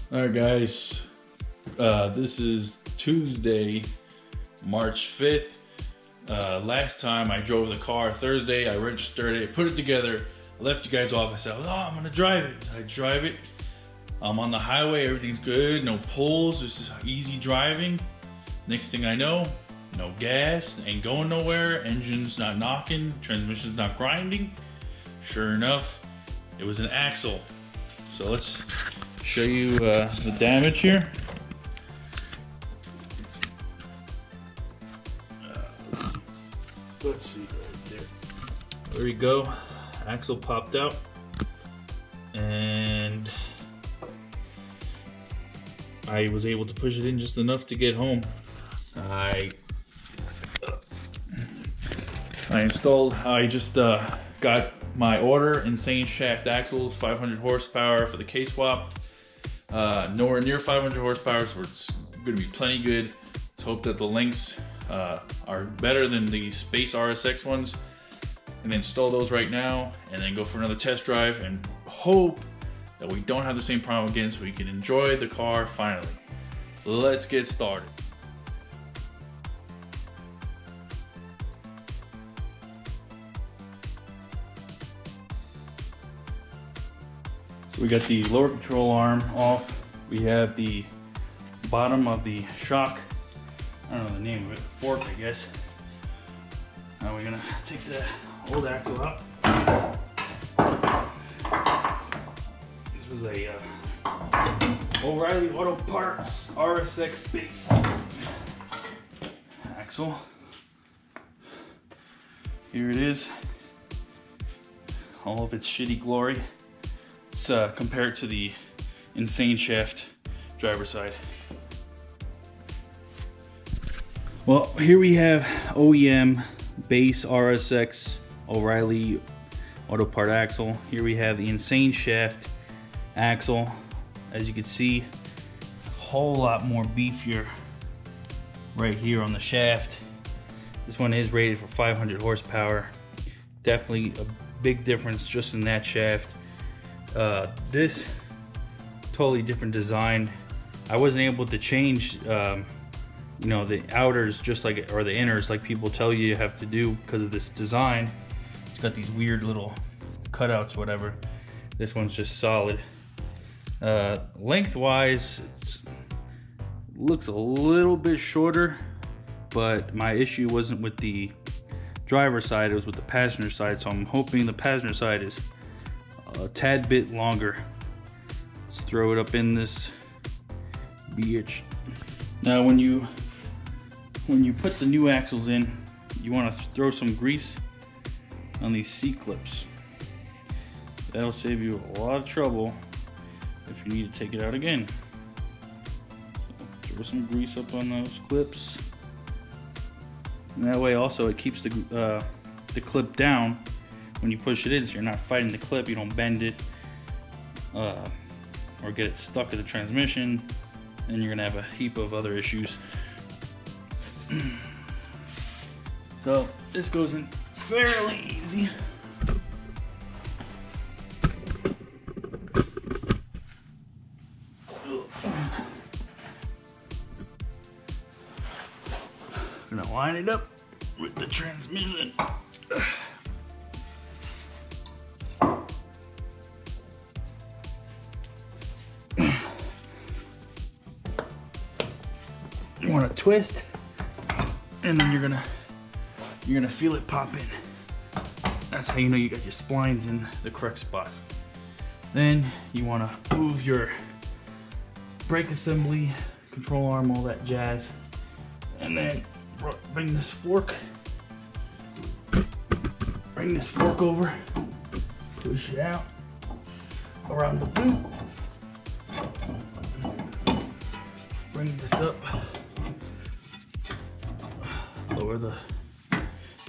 Alright guys, this is Tuesday, March 5th. Last time I drove the car Thursday, I registered it, put it together, left you guys off. I said, oh, I'm gonna drive it. I drive it. I'm on the highway, everything's good, no pulls, this is easy driving. Next thing I know, no gas, ain't going nowhere, engine's not knocking, transmission's not grinding. Sure enough, it was an axle. So let's show you the damage here. Let's see right there. There we go. Axle popped out, and I was able to push it in just enough to get home. I just got my order, insane shaft axles, 500 horsepower for the K-swap. Nowhere near 500 horsepower, so it's gonna be plenty good. Let's hope that the lengths are better than the Space RSX ones, and install those right now, and then go for another test drive, and hope that we don't have the same problem again, so we can enjoy the car finally. Let's get started. So we got the lower control arm off. We have the bottom of the shock. I don't know the name of it, fork, I guess. Now we're gonna take the old axle out. This was a O'Reilly Auto Parts RSX base axle. Here it is, all of its shitty glory. Let's compare it to the insane shaft driver's side. Well, here we have OEM base RSX O'Reilly Auto Part axle. Here we have the insane shaft axle. As you can see, a whole lot more beefier right here on the shaft. This one is rated for 500 horsepower. Definitely a big difference just in that shaft. This totally different design. I wasn't able to change you know, the outers just like, or the inners like people tell you have to do because of this design. It's got these weird little cutouts, whatever. This one's just solid. Lengthwise, it looks a little bit shorter, but my issue wasn't with the driver's side, it was with the passenger side, so I'm hoping the passenger side is a tad bit longer. Let's throw it up in this bitch. Now when you put the new axles in, you want to throw some grease on these C-clips. That'll save you a lot of trouble if you need to take it out again. So throw some grease up on those clips, and that way also it keeps the clip down when you push it in, so you're not fighting the clip, you don't bend it or get it stuck in the transmission, and you're gonna have a heap of other issues. So this goes in fairly easy. Gonna line it up with the transmission. You want to twist, and then you're gonna feel it pop in. That's how you know you got your splines in the correct spot. Then you want to move your brake assembly, control arm, all that jazz, and then bring this fork over, push it out around the boot, bring this up, lower the,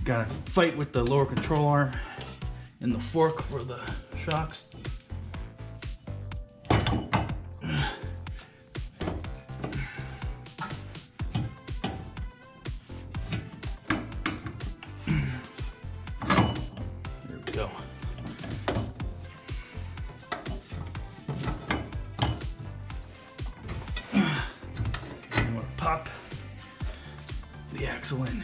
gotta fight with the lower control arm and the fork for the shocks. There we go. axle in.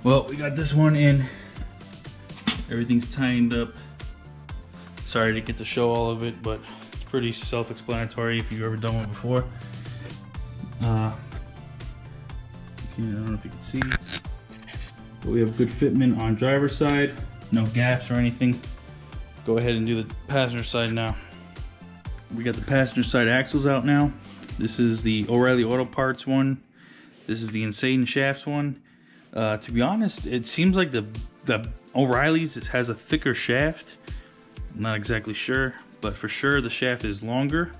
Well, we got this one in. Everything's tightened up. Sorry to get to show all of it, but it's pretty self-explanatory if you've ever done one before. I don't know if you can see, but we have good fitment on driver's side, no gaps or anything. Go ahead and do the passenger side now. We got the passenger side axles out now. This is the O'Reilly Auto Parts one. This is the Insane Shafts one. To be honest, it seems like the O'Reilly's has a thicker shaft. I'm not exactly sure, but for sure the shaft is longer.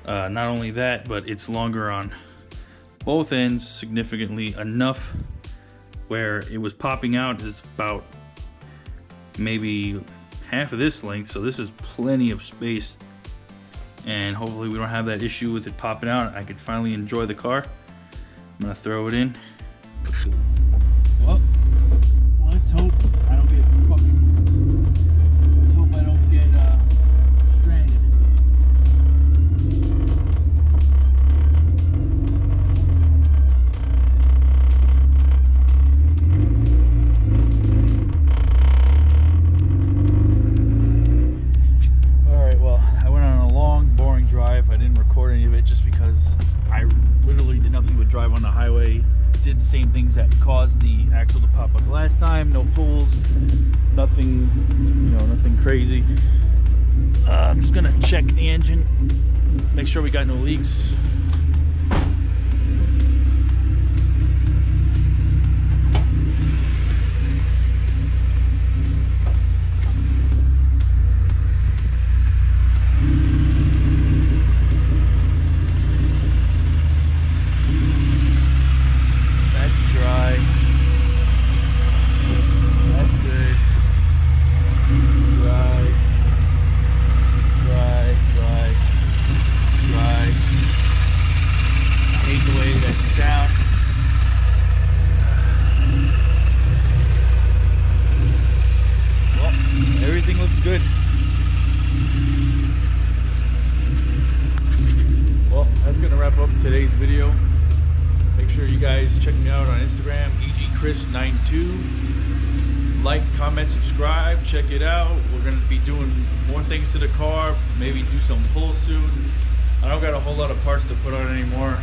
Not only that, but it's longer on both ends significantly enough where it was popping out is about maybe half of this length. So this is plenty of space, and hopefully we don't have that issue with it popping out. I could finally enjoy the car. I'm gonna throw it in. Let's see. Well, let's hope I don't get fucking. Let's hope I don't get stranded. All right. Well, I went on a long, boring drive. I didn't record any of it just because I literally did nothing but drive on the highway. Did the same things that caused the axle to pop up last time. No pulls, nothing, you know, nothing crazy. I'm just gonna check the engine, make sure we got no leaks. Today's video. Make sure you guys check me out on Instagram, egchris92. Like, comment, subscribe, check it out. We're gonna be doing more things to the car, maybe do some pulls soon. I don't got a whole lot of parts to put on anymore,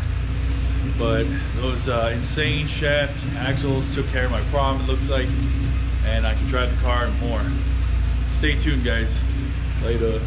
but those insane shaft axles took care of my problem, it looks like, and I can drive the car more. Stay tuned, guys. Later.